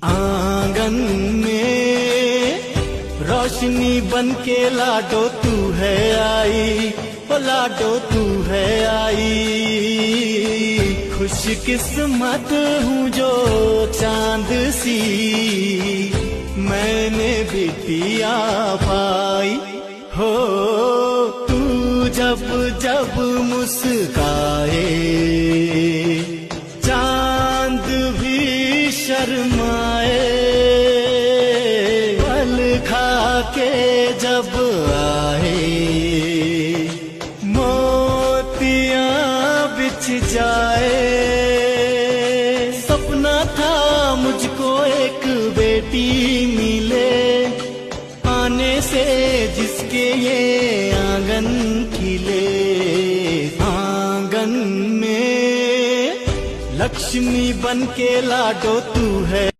आंगन में रोशनी बन के लाडो तू है आई, ओ लाडो तू है आई। खुश किस्मत हूँ जो चांद सी मैंने बिटिया पाई हो। तू जब जब मुस्काए चांद भी शर्माए, पल खा के जब आए मोतियां बिछ जाए। सपना था मुझको एक बेटी मिले, आने से जिसके ये आंगन खिले। आंगन में लक्ष्मी बन के लाडो तू है